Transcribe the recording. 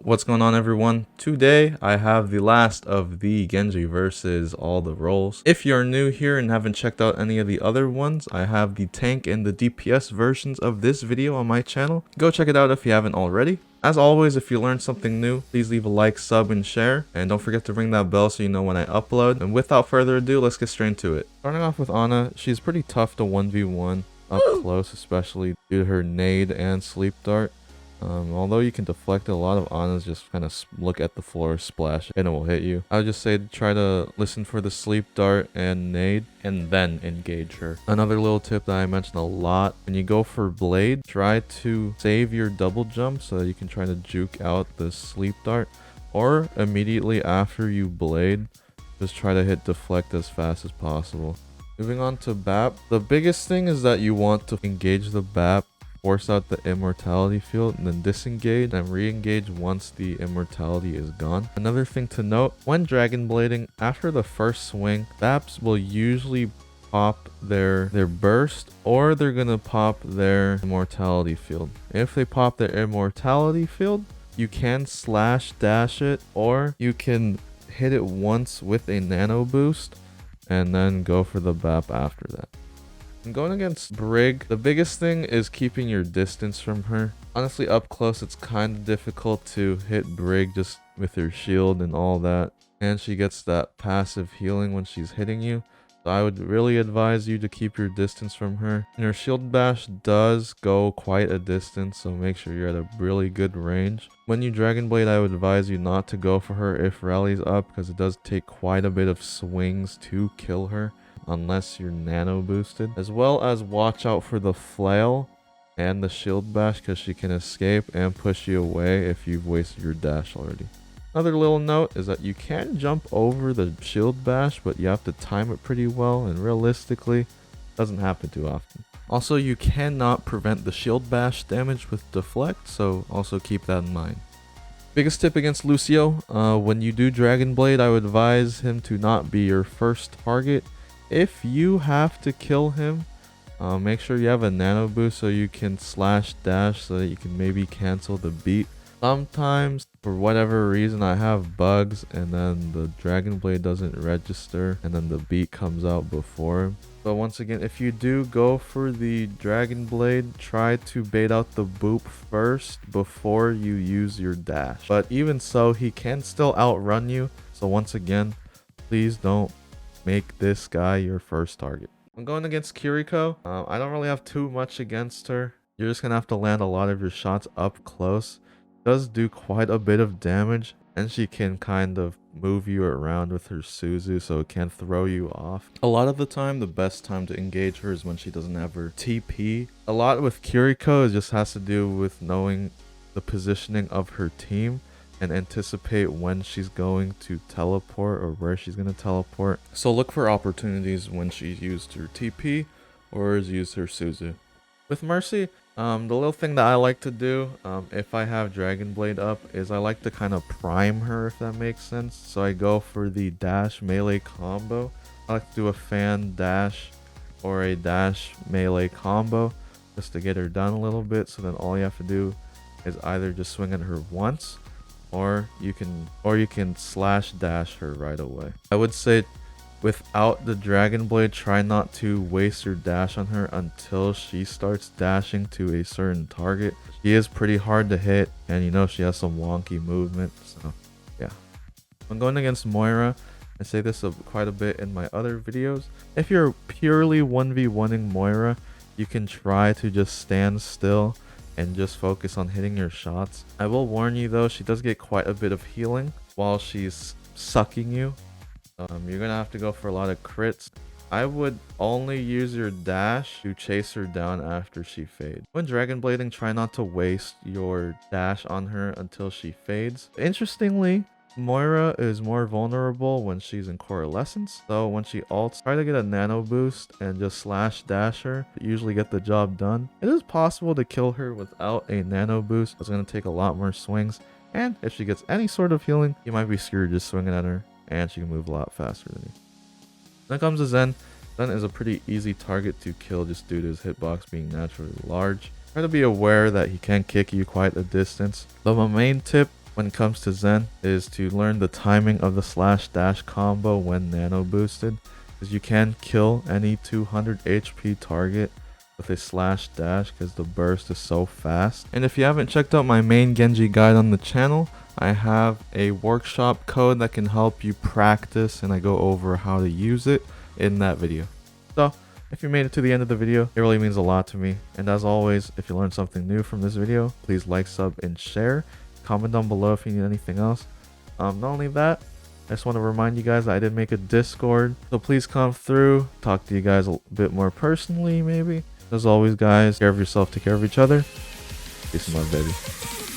What's going on, everyone? Today I have the last of the Genji versus all the roles. If you're new here and haven't checked out any of the other ones, I have the tank and the DPS versions of this video on my channel. Go check it out if you haven't already. As always, if you learned something new, please leave a like, sub, and share. And don't forget to ring that bell so you know when I upload. And without further ado, let's get straight into it. Starting off with Ana, she's pretty tough to 1v1 up close, especially due to her nade and sleep dart. Although you can deflect it, a lot of Anas just kind of look at the floor, splash, and it will hit you. I would just say to try to listen for the sleep dart and nade, and then engage her. Another little tip that I mentioned a lot, when you go for blade, try to save your double jump so that you can try to juke out the sleep dart, or immediately after you blade, just try to hit deflect as fast as possible. Moving on to Bap, the biggest thing is that you want to engage the Bap, force out the immortality field, and then disengage and re-engage once the immortality is gone. Another thing to note, when dragon blading, after the first swing, Baps will usually pop their burst, or they're gonna pop their immortality field. If they pop their immortality field, you can slash dash it, or you can hit it once with a nano boost and then go for the Bap after that. Going against Brig, the biggest thing is keeping your distance from her. Honestly, up close, it's kind of difficult to hit Brig just with her shield and all that. And she gets that passive healing when she's hitting you. So I would really advise you to keep your distance from her. And her shield bash does go quite a distance, so make sure you're at a really good range. When you Dragon Blade, I would advise you not to go for her if rally's up, because it does take quite a bit of swings to kill her, unless you're nano boosted. As well as watch out for the flail and the shield bash, because she can escape and push you away if you've wasted your dash already. Another little note is that you can jump over the shield bash, but you have to time it pretty well, and realistically, it doesn't happen too often. Also, you cannot prevent the shield bash damage with deflect, so also keep that in mind. Biggest tip against Lucio, when you do Dragon Blade, I would advise him to not be your first target. If you have to kill him, make sure you have a nano boost so you can slash dash so that you can maybe cancel the beat. Sometimes, for whatever reason, I have bugs and then the Dragon Blade doesn't register and then the beat comes out before him. But once again, if you do go for the Dragon Blade, try to bait out the boop first before you use your dash. But even so, he can still outrun you. So once again, please don't make this guy your first target. I'm going against Kiriko. I don't really have too much against her. You're just gonna have to land a lot of your shots up close. Does do quite a bit of damage, and she can kind of move you around with her Suzu, so it can throw you off. A lot of the time, the best time to engage her is when she doesn't have her TP. A lot with Kiriko, it just has to do with knowing the positioning of her team and anticipate when she's going to teleport or where she's going to teleport. So look for opportunities when she's used her TP or has used her Suzu. With Mercy, the little thing that I like to do if I have Dragon Blade up is I like to kind of prime her, if that makes sense. So I go for the dash melee combo. I like to do a fan dash or a dash melee combo just to get her done a little bit. So then all you have to do is either just swing at her once, or you can slash dash her right away. I would say without the Dragon Blade, try not to waste your dash on her until she starts dashing to a certain target. She is pretty hard to hit, and you know she has some wonky movement, so yeah. I'm going against Moira. I say this quite a bit in my other videos. If you're purely 1v1ing Moira, you can try to just stand still and just focus on hitting your shots. I will warn you though, she does get quite a bit of healing while she's sucking you. You're gonna have to go for a lot of crits. I would only use your dash to chase her down after she fades. When Dragon Blading, try not to waste your dash on her until she fades. Interestingly, Moira is more vulnerable when she's in Coalescence, so when she ults, try to get a nano boost and just slash dash her to usually get the job done. It is possible to kill her without a nano boost. It's going to take a lot more swings, and if she gets any sort of healing, you might be screwed just swinging at her, and she can move a lot faster than you. Then comes to Zen. Zen is a pretty easy target to kill just due to his hitbox being naturally large. Try to be aware that he can kick you quite a distance. But my main tip when it comes to Zen is to learn the timing of the slash dash combo when nano boosted, because you can kill any 200 HP target with a slash dash because the burst is so fast. And if you haven't checked out my main Genji guide on the channel, I have a workshop code that can help you practice, and I go over how to use it in that video. So if you made it to the end of the video, it really means a lot to me. And as always, if you learned something new from this video, please like, sub, and share. Comment down below if you need anything else. Not only that, I just want to remind you guys that I did make a Discord, so please come through, talk to you guys a bit more personally maybe. As always guys, take care of yourself, take care of each other. Peace and love, baby.